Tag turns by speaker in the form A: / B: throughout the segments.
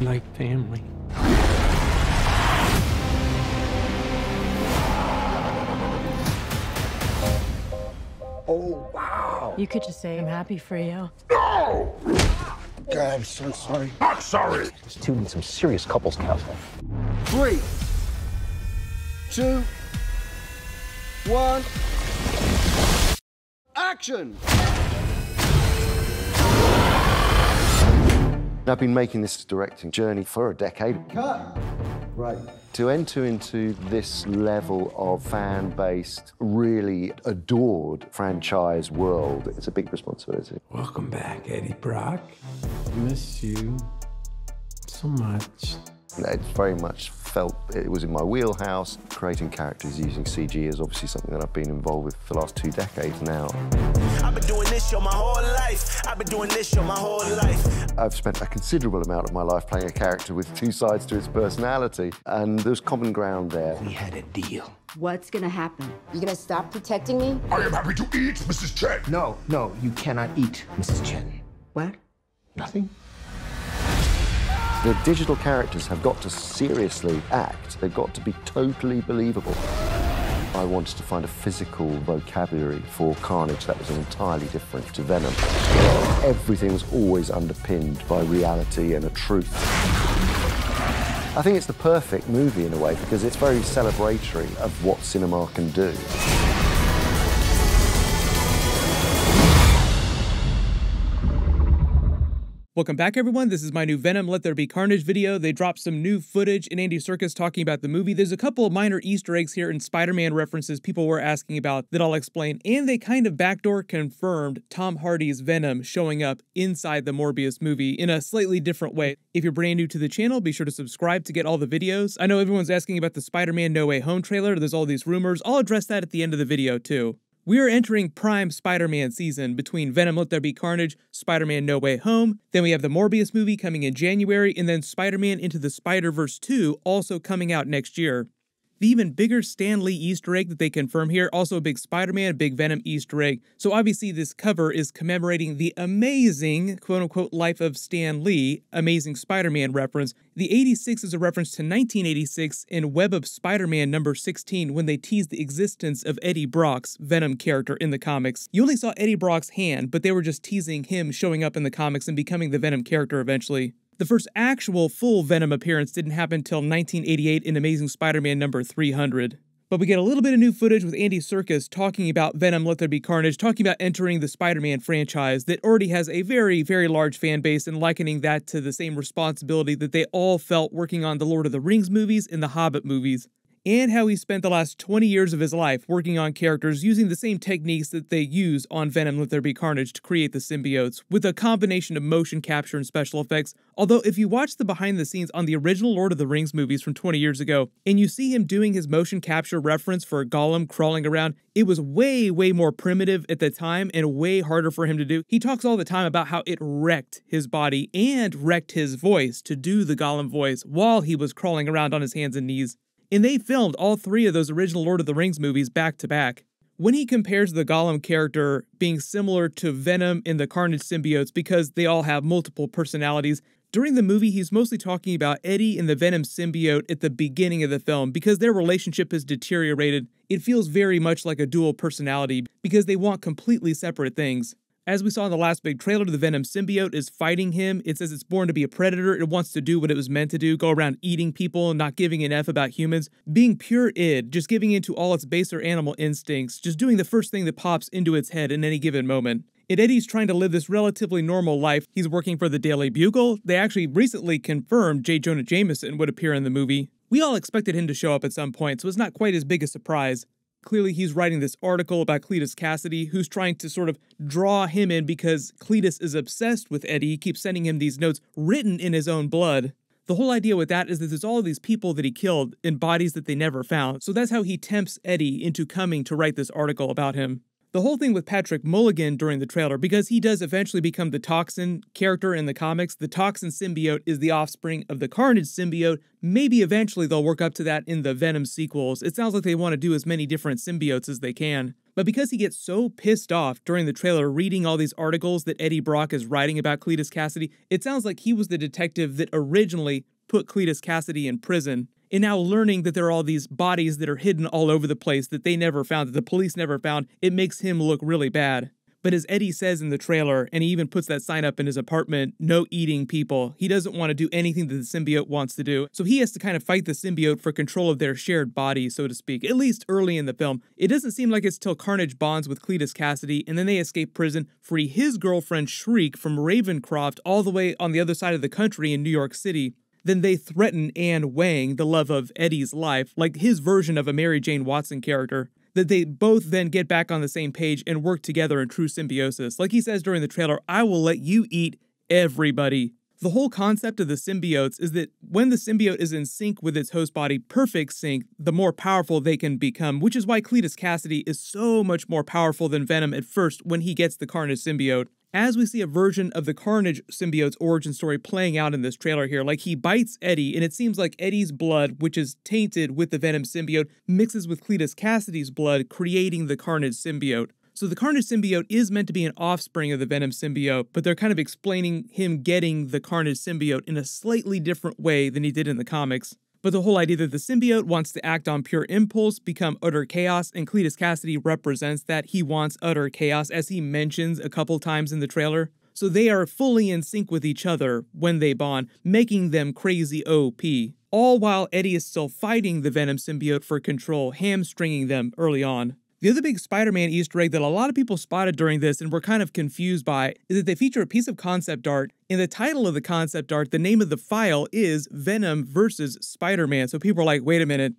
A: like family.
B: Oh, wow.
C: You could just say I'm happy for you.
B: No! God, I'm so sorry.
D: Not sorry.
E: This two needs some serious couples counseling.
B: 3, 2, 1. Action!
F: I've been making this directing journey for a decade.
B: Cut. Right.
F: To enter into this level of fan-based, really adored franchise world, it's a big responsibility.
A: Welcome back, Eddie Brock. Miss you so much.
F: It's very much felt it was in my wheelhouse. Creating characters using CG is obviously something that I've been involved with for the last 2 decades now.
G: I've been doing this show my whole life. I've been doing this show my whole life.
F: I've spent a considerable amount of my life playing a character with 2 sides to its personality, and there's common ground there.
A: We had a deal.
H: What's gonna happen? You gonna stop protecting me?
D: I am happy to eat, Mrs. Chen.
E: No, you cannot eat, Mrs. Chen.
H: What?
E: Nothing?
F: The digital characters have got to seriously act. They've got to be totally believable. I wanted to find a physical vocabulary for Carnage that was entirely different to Venom. Everything was always underpinned by reality and a truth. I think it's the perfect movie in a way because it's very celebratory of what cinema can do.
I: Welcome back, everyone. This is my new Venom Let There Be Carnage video. They dropped some new footage in Andy Serkis talking about the movie. There's a couple of minor Easter eggs here and Spider-Man references people were asking about that I'll explain. And they kind of backdoor confirmed Tom Hardy's Venom showing up inside the Morbius movie in a slightly different way. If you're brand new to the channel, be sure to subscribe to get all the videos. I know everyone's asking about the Spider-Man No Way Home trailer. There's all these rumors. I'll address that at the end of the video, too. We are entering prime Spider-Man season between Venom Let There Be Carnage, Spider-Man No Way Home, then we have the Morbius movie coming in January, and then Spider-Man Into the Spider-Verse 2 also coming out next year. The even bigger Stan Lee Easter egg that they confirm here, also a big Spider-Man, big Venom Easter egg. So obviously this cover is commemorating the amazing, quote-unquote, life of Stan Lee, Amazing Spider-Man reference. The 86 is a reference to 1986 in Web of Spider-Man number 16 when they teased the existence of Eddie Brock's Venom character in the comics. You only saw Eddie Brock's hand, but they were just teasing him showing up in the comics and becoming the Venom character eventually. The first actual full Venom appearance didn't happen until 1988 in Amazing Spider-Man number 300. But we get a little bit of new footage with Andy Serkis talking about Venom Let There Be Carnage, talking about entering the Spider-Man franchise that already has a very, very large fan base and likening that to the same responsibility that they all felt working on the Lord of the Rings movies and the Hobbit movies. And how he spent the last 20 years of his life working on characters using the same techniques that they use on Venom Let There Be Carnage to create the symbiotes, with a combination of motion capture and special effects. Although if you watch the behind the scenes on the original Lord of the Rings movies from 20 years ago, and you see him doing his motion capture reference for Gollum crawling around, it was way, way more primitive at the time and way harder for him to do. He talks all the time about how it wrecked his body and wrecked his voice to do the Gollum voice while he was crawling around on his hands and knees. And they filmed all 3 of those original Lord of the Rings movies back to back. When he compares the Gollum character being similar to Venom and the Carnage symbiotes because they all have multiple personalities, during the movie he's mostly talking about Eddie and the Venom symbiote at the beginning of the film because their relationship has deteriorated. It feels very much like a dual personality because they want completely separate things. As we saw in the last big trailer, the Venom symbiote is fighting him. It says it's born to be a predator. It wants to do what it was meant to do, go around eating people and not giving an F about humans. Being pure id, just giving into all its baser animal instincts, just doing the first thing that pops into its head in any given moment. And Eddie's trying to live this relatively normal life. He's working for the Daily Bugle. They actually recently confirmed J. Jonah Jameson would appear in the movie. We all expected him to show up at some point, so it's not quite as big a surprise. Clearly he's writing this article about Cletus Cassidy, who's trying to sort of draw him in because Cletus is obsessed with Eddie. He keeps sending him these notes written in his own blood. The whole idea with that is that there's all these people that he killed in bodies that they never found. So that's how he tempts Eddie into coming to write this article about him. The whole thing with Patrick Mulligan during the trailer, because he does eventually become the Toxin character in the comics. The Toxin symbiote is the offspring of the Carnage symbiote. Maybe eventually they'll work up to that in the Venom sequels. It sounds like they want to do as many different symbiotes as they can. But because he gets so pissed off during the trailer reading all these articles that Eddie Brock is writing about Cletus Kasady, it sounds like he was the detective that originally put Cletus Kasady in prison. And now learning that there are all these bodies that are hidden all over the place that they never found, that the police never found, it makes him look really bad. But as Eddie says in the trailer, and he even puts that sign up in his apartment, no eating people, he doesn't want to do anything that the symbiote wants to do. So he has to kind of fight the symbiote for control of their shared body, so to speak, at least early in the film. It doesn't seem like it's till Carnage bonds with Cletus Kasady, and then they escape prison, free his girlfriend Shriek from Ravencroft all the way on the other side of the country in New York City. Then they threaten Anne Wang, the love of Eddie's life, like his version of a Mary Jane Watson character. That they both then get back on the same page and work together in true symbiosis. Like he says during the trailer, I will let you eat everybody. The whole concept of the symbiotes is that when the symbiote is in sync with its host body, perfect sync, the more powerful they can become, which is why Cletus Kasady is so much more powerful than Venom at first when he gets the Carnage symbiote. As we see a version of the Carnage symbiote's origin story playing out in this trailer here, like he bites Eddie, and it seems like Eddie's blood, which is tainted with the Venom symbiote, mixes with Cletus Kasady's blood, creating the Carnage symbiote. So the Carnage symbiote is meant to be an offspring of the Venom symbiote, but they're kind of explaining him getting the Carnage symbiote in a slightly different way than he did in the comics. But the whole idea that the symbiote wants to act on pure impulse, become utter chaos, and Cletus Kasady represents that. He wants utter chaos, as he mentions a couple times in the trailer. So they are fully in sync with each other when they bond, making them crazy OP. All while Eddie is still fighting the Venom symbiote for control, hamstringing them early on. The other big Spider-Man Easter egg that a lot of people spotted during this and were kind of confused by is that they feature a piece of concept art. In the title of the concept art, the name of the file is Venom versus Spider-Man. So people are like, wait a minute,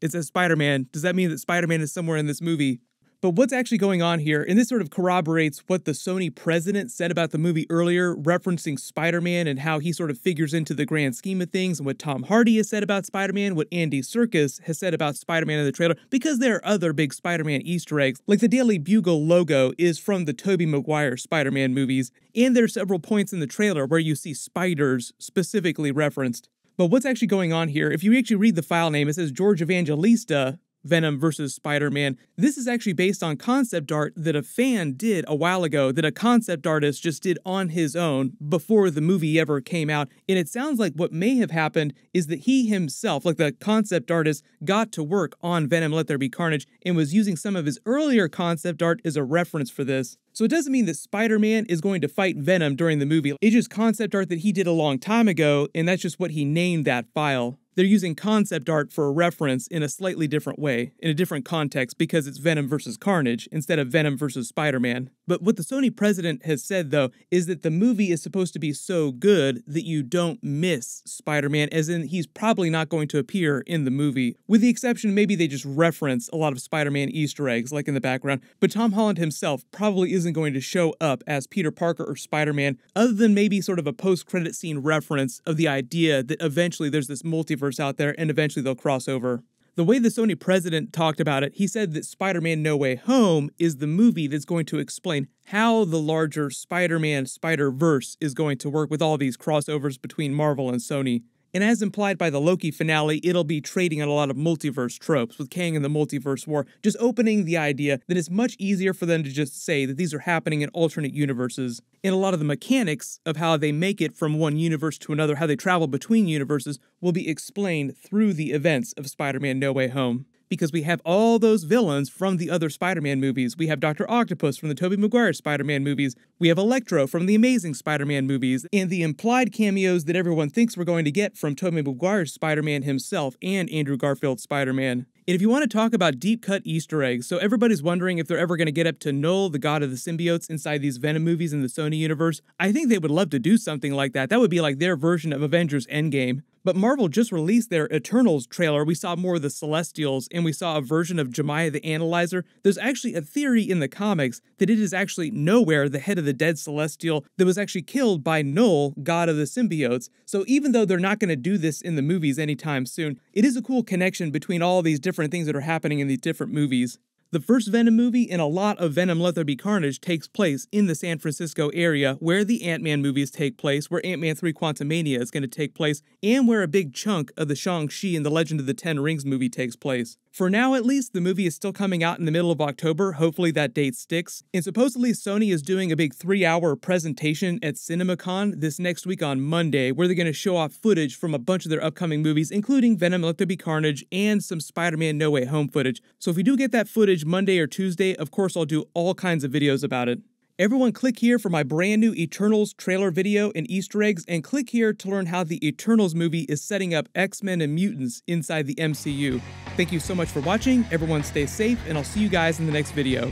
I: it says Spider-Man. Does that mean that Spider-Man is somewhere in this movie? But what's actually going on here, and this sort of corroborates what the Sony president said about the movie earlier, referencing Spider-Man and how he sort of figures into the grand scheme of things, and what Tom Hardy has said about Spider-Man, what Andy Serkis has said about Spider-Man in the trailer, because there are other big Spider-Man Easter eggs, like the Daily Bugle logo is from the Tobey Maguire Spider-Man movies, and there are several points in the trailer where you see spiders specifically referenced. But what's actually going on here, if you actually read the file name, it says George Evangelista, Venom versus Spider-Man. This is actually based on concept art that a fan did a while ago, that a concept artist just did on his own before the movie ever came out. And it sounds like what may have happened is that he himself, like the concept artist, got to work on Venom Let There Be Carnage and was using some of his earlier concept art as a reference for this. So it doesn't mean that Spider-Man is going to fight Venom during the movie. It's just concept art that he did a long time ago, and that's just what he named that file. They're using concept art for a reference in a slightly different way, in a different context, because it's Venom versus Carnage instead of Venom versus Spider-Man. But what the Sony president has said, though, is that the movie is supposed to be so good that you don't miss Spider-Man, as in he's probably not going to appear in the movie, with the exception maybe they just reference a lot of Spider-Man Easter eggs, like in the background. But Tom Holland himself probably isn't going to show up as Peter Parker or Spider-Man, other than maybe sort of a post-credit scene reference of the idea that eventually there's this multiverse out there and eventually they'll cross over. The way the Sony president talked about it, he said that Spider-Man No Way Home is the movie that's going to explain how the larger Spider-Man Spider-Verse is going to work with all these crossovers between Marvel and Sony. And as implied by the Loki finale, it'll be trading on a lot of multiverse tropes, with Kang and the Multiverse War, just opening the idea that it's much easier for them to just say that these are happening in alternate universes. And a lot of the mechanics of how they make it from one universe to another, how they travel between universes, will be explained through the events of Spider-Man No Way Home. Because we have all those villains from the other Spider-Man movies. We have Dr. Octopus from the Tobey Maguire Spider-Man movies. We have Electro from the Amazing Spider-Man movies. And the implied cameos that everyone thinks we're going to get from Tobey Maguire's Spider-Man himself and Andrew Garfield's Spider-Man. And if you want to talk about deep-cut Easter eggs, so everybody's wondering if they're ever going to get up to Null, the god of the symbiotes, inside these Venom movies in the Sony universe, I think they would love to do something like that. That would be like their version of Avengers Endgame. But Marvel just released their Eternals trailer. We saw more of the Celestials, and we saw a version of Jemiah the Analyzer. There's actually a theory in the comics that it is actually Nowhere, the head of the dead Celestial, that was actually killed by Null, god of the symbiotes. So even though they're not going to do this in the movies anytime soon, it is a cool connection between all these different things that are happening in these different movies. The first Venom movie and a lot of Venom Let There Be Carnage takes place in the San Francisco area, where the Ant-Man movies take place, where Ant-Man 3 Quantumania is going to take place, and where a big chunk of the Shang-Chi and the Legend of the Ten Rings movie takes place. For now, at least, the movie is still coming out in the middle of October. Hopefully that date sticks. And supposedly Sony is doing a big 3-hour presentation at CinemaCon this next week on Monday, where they're going to show off footage from a bunch of their upcoming movies, including Venom: Let There Be Carnage and some Spider-Man No Way Home footage. So if we do get that footage Monday or Tuesday, of course I'll do all kinds of videos about it. Everyone click here for my brand new Eternals trailer video and Easter eggs, and click here to learn how the Eternals movie is setting up X-Men and mutants inside the MCU. Thank you so much for watching, everyone stay safe, and I'll see you guys in the next video.